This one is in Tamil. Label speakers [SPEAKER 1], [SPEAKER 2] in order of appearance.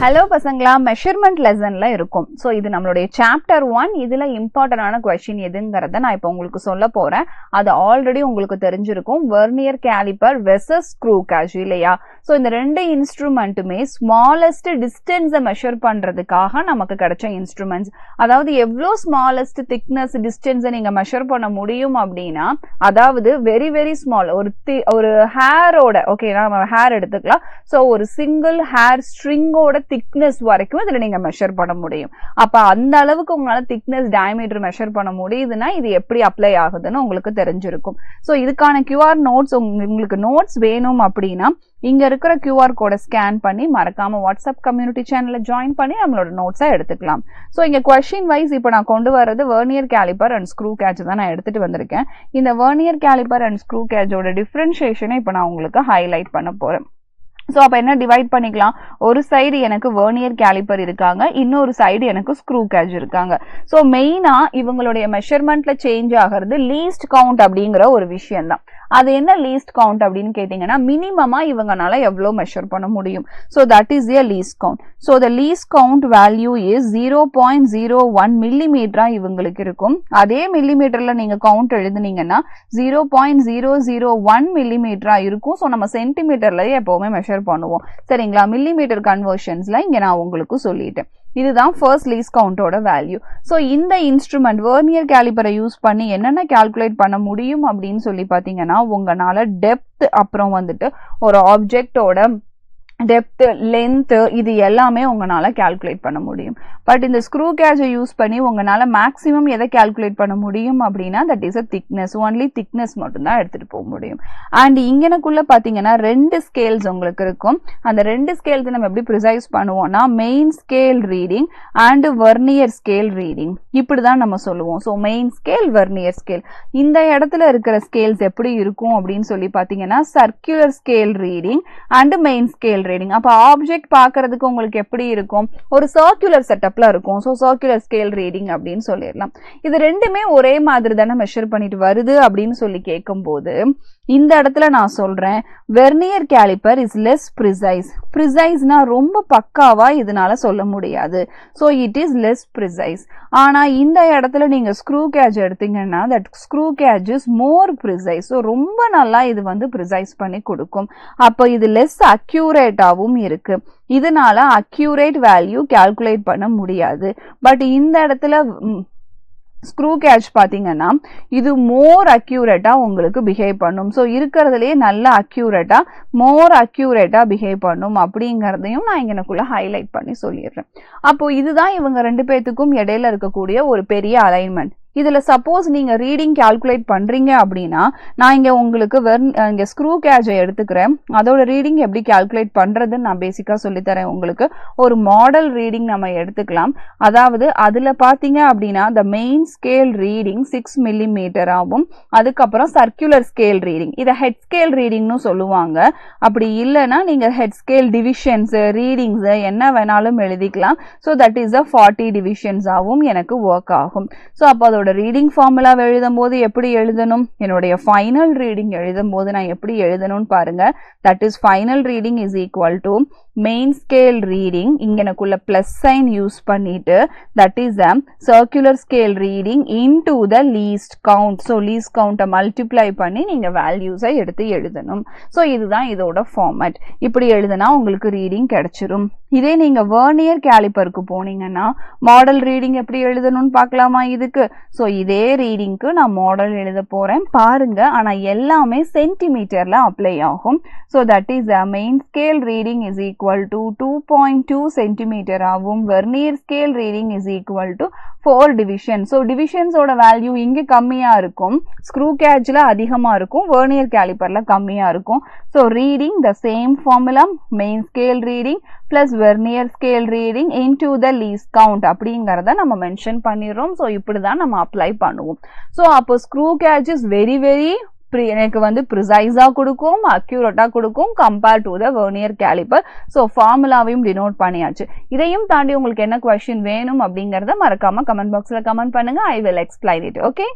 [SPEAKER 1] ஹலோ பசங்களா, மெஷர்மெண்ட் லெசன்ல இருக்கும். ஸோ இது நம்மளுடைய சாப்டர் 1. இதுல இம்பார்ட்டன்டான கொஸ்டின் எதுங்கிறத நான் இப்போ உங்களுக்கு சொல்ல போறேன். அது ஆல்ரெடி உங்களுக்கு தெரிஞ்சிருக்கும். Vernier caliper versus screw gauge இல்லையா? ஸோ இந்த ரெண்டு இன்ஸ்ட்ருமெண்ட்டுமே ஸ்மாலஸ்ட் டிஸ்டன்ஸை மெஷர் பண்றதுக்காக நமக்கு கிடைச்ச இன்ஸ்ட்ருமெண்ட்ஸ். அதாவது எவ்வளோ ஸ்மாலஸ்ட் திக்னஸ் டிஸ்டன்ஸை நீங்க மெஷர் பண்ண முடியும் அப்படின்னா, அதாவது வெரி வெரி ஸ்மால் ஒரு ஹேரோட, ஓகே நம்ம ஹேர் எடுத்துக்கலாம். ஸோ ஒரு சிங்கிள் ஹேர் ஸ்ட்ரிங்கோட திக்னஸ் வரைக்கும் இதுல நீங்க மெஷர் பண்ண முடியும். அப்ப அந்த அளவுக்கு உங்களால திக்னஸ் டயமீட்டர் மெஷர் பண்ண முடியுதுன்னா இது எப்படி அப்ளை ஆகுதுன்னு உங்களுக்கு தெரிஞ்சிருக்கும். ஸோ இதுக்கான QR நோட்ஸ் உங்களுக்கு நோட்ஸ் வேணும் அப்படின்னா இங்க இருக்கிற QR கோடை ஸ்கேன் பண்ணி மறக்காம வாட்ஸ்அப் கம்யூனிட்டி சேனல்ல ஜாயின் பண்ணி நம்மளோட நோட்ஸை எடுத்துக்கலாம். ஸோ இங்க கொஸ்டின் வைஸ் இப்போ நான் கொண்டு வர்றது vernier caliper and screw gauge தான் நான் எடுத்துட்டு வந்திருக்கேன். இந்த வெர்னியர் கேலிப்பர் அண்ட் ஸ்க்ரூ கேஜோட டிஃபரன்ஷியேஷனை இப்போ நான் உங்களுக்கு ஹைலைட் பண்ண போறேன். ஸோ அப்போ என்ன டிவைட் பண்ணிக்கலாம்? ஒரு சைடு எனக்கு வெர்னியர் கேலிப்பர் இருக்காங்க, இன்னொரு சைடு எனக்கு ஸ்க்ரூ கேஜ் இருக்காங்க. ஸோ மெயினா இவங்களுடைய மெஷர்மெண்ட்ல சேஞ்ச் ஆகிறது லீஸ்ட் கவுண்ட் அப்படிங்கிற ஒரு விஷயம் தான். அது என்ன லீஸ்ட் கவுண்ட் அப்படின்னு கேட்டீங்கன்னா, மினிமமா இவங்கனால எவ்வளவு மெஷர் பண்ண முடியும். So that is a least count. So the least count value is 0.01 மில்லிமீட்டரா இவங்களுக்கு இருக்கும். அதே மில்லிமீட்டர்ல நீங்க கவுண்ட் எழுதுனீங்கன்னா 0.001 மில்லிமீட்டரா இருக்கும். ஸோ நம்ம சென்டிமீட்டர்லயே எப்பவுமே மெஷர் பண்ணுவோம் சரிங்களா? மில்லிமீட்டர் கன்வர்ஷன்ஸ்ல இங்க நான் உங்களுக்கு சொல்லிட்டேன். இதுதான் ஃபர்ஸ்ட் லீஸ்ட் கவுண்டோட வேல்யூ. ஸோ இந்த இன்ஸ்ட்ருமெண்ட் வெர்னியர் கேலிப்பரை யூஸ் பண்ணி என்னென்ன கால்குலேட் பண்ண முடியும் அப்படின்னு சொல்லி பார்த்தீங்கன்னா, உங்களால டெப்த், அப்புறம் வந்துட்டு ஒரு ஆப்ஜெக்டோட டெப்த், லென்த், இது எல்லாமே உங்களால கால்குலேட் பண்ண முடியும். பட் இந்த ஸ்க்ரூ கேஜை யூஸ் பண்ணி உங்களால மேக்ஸிமம் எதை கால்குலேட் பண்ண முடியும் அப்படின்னா, that is a thickness. Only thickness மட்டும் தான் எடுத்துட்டு போக முடியும். அண்ட் இங்கனக்குள்ள பாத்தீங்கன்னா ரெண்டு ஸ்கேல்ஸ் உங்களுக்கு இருக்கும். அந்த ரெண்டு ஸ்கேல்ஸ் நம்ம எப்படி ப்ரிசைஸ் பண்ணுவோம்னா, main scale reading and vernier scale reading, இப்படிதான் நம்ம சொல்லுவோம். So main scale, vernier scale. இந்த இடத்துல இருக்கிற ஸ்கேல்ஸ் எப்படி இருக்கும் அப்படின்னு சொல்லி பாத்தீங்கன்னா, circular scale reading and main scale reading. அப்ப ஆப்ஜெக்ட் பாக்குறதுக்கு உங்களுக்கு எப்படி இருக்கும்? ஒரு சர்க்குலர் செட்டப்ல இருக்கும். ஸோ சர்க்குலர் ஸ்கேல் ரீடிங் அப்படின்னு சொல்லிடலாம். இது ரெண்டுமே ஒரே மாதிரி தானே மெஷர் பண்ணிட்டு வருது அப்படின்னு சொல்லி கேட்கும் போது, இந்த இடத்துல நான் சொல்றேன், vernier caliper is less precise. ப்ரிசைஸ்னா ரொம்ப பக்காவா இதனால சொல்ல முடியாது. So it is less precise. ஆனா இந்த இடத்துல நீங்க ஸ்க்ரூ கேஜ் எடுத்தீங்கன்னா, that screw gauge is more precise. So ரொம்ப நல்லா இது வந்து ப்ரிசைஸ் பண்ணி கொடுக்கும். அப்போ இது லெஸ் அக்யூரேட்டாவும் இருக்கு. இதனால அக்யூரேட் வேல்யூ கால்குலேட் பண்ண முடியாது. பட் இந்த இடத்துல ஸ்க்ரூ கேஜ் பாத்தீங்கன்னா இது மோர் அக்யூரேட்டா உங்களுக்கு பிஹேவ் பண்ணும். ஸோ இருக்கிறதுலயே நல்ல அக்யூரேட்டா, மோர் அக்யூரேட்டா பிஹேவ் பண்ணும் அப்படிங்கறதையும் நான் இங்கனக்குள்ள ஹைலைட் பண்ணி சொல்லிடுறேன். அப்போ இதுதான் இவங்க ரெண்டு பேத்துக்கும் இடையில இருக்கக்கூடிய ஒரு பெரிய அலைன்மெண்ட். இதுல சப்போஸ் நீங்க ரீடிங் கால்குலேட் பண்றீங்க அப்படின்னா, நான் இங்க உங்களுக்கு இங்க ஸ்க்ரூ கேஜை எடுத்துக்கிறேன். அதோட ரீடிங் எப்படி கால்குலேட் பண்றதுன்னு நான் பேசிக்கா சொல்லித்தரேன் உங்களுக்கு. ஒரு மாடல் ரீடிங் நம்ம எடுத்துக்கலாம். அதாவது அதுல பாத்தீங்க அப்படின்னா the main scale reading 6 millimetre ஆகும். அதுக்கப்புறம் சர்க்குலர் ஸ்கேல் ரீடிங், இதை ஹெட் ஸ்கேல் ரீடிங்னு சொல்லுவாங்க. அப்படி இல்லைன்னா நீங்க ஹெட் ஸ்கேல் டிவிஷன்ஸ், ரீடிங்ஸ் என்ன வேணாலும் எழுதிக்கலாம். ஸோ தட் இஸ் 40 டிவிஷன்ஸ் ஆகும் எனக்கு ஒர்க் ஆகும். ஸோ அப்போ அதோட ரீடிங் ஃபார்முலா எழுதும் போது எப்படி எழுதணும்? என்னுடைய ஃபைனல் ரீடிங் எழுதும் போது நான் எப்படி எழுதணும்னு பாருங்க. That is final reading is equal to main scale reading, இங்கனக்குள்ள பிளஸ் சைன் யூஸ் பண்ணிட்டு, that is circular scale reading into the least count. So least கவுண்டை மல்டிப்ளை பண்ணி நீங்க வேல்யூஸை எடுத்து எழுதணும். ஸோ இதுதான் இதோட ஃபார்மேட். இப்படி எழுதுனா உங்களுக்கு ரீடிங் கிடைச்சிரும். இதே நீங்க வெர்னியர் கேலிப்பருக்கு போனீங்கன்னா மாடல் ரீடிங் எப்படி எழுதணும்னு பார்க்கலாமா இதுக்கு? ஸோ இதே ரீடிங்க்கு நான் மாடல் எழுத போறேன் பாருங்க. ஆனா எல்லாமே சென்டிமீட்டர்ல அப்ளை ஆகும். So that is main scale reading is equal to 2.2 centimetre ஆகும். Vernier scale reading is equal to 4 division. So டிவிஷன்ஸோட வேல்யூ இங்கே கம்மியா இருக்கும், ஸ்க்ரூ கேஜ்ல அதிகமா இருக்கும், வெர்னியர் கேலிப்பர்ல கம்மியா இருக்கும். So reading the same formula, main scale reading plus vernier scale reading into the least count அப்படிங்கறத நம்ம மென்ஷன் பண்ணிடுறோம். ஸோ இப்படிதான் நம்ம அப்ளை பண்ணுவோம். ஸோ அப்போ screw gauge is very very எனக்கு வந்து ப்ரிசைஸா கொடுக்கும், அக்யூரேட்டா கொடுக்கும் compare to the vernier caliper. So ஃபார்முலாவையும் டினோட் பண்ணியாச்சு. இதையும் தாண்டி உங்களுக்கு என்ன கொஸ்டின் வேணும் அப்படிங்கறத மறக்காம கமெண்ட் பாக்ஸ்ல கமெண்ட் பண்ணுங்க. I will explain it. Okay.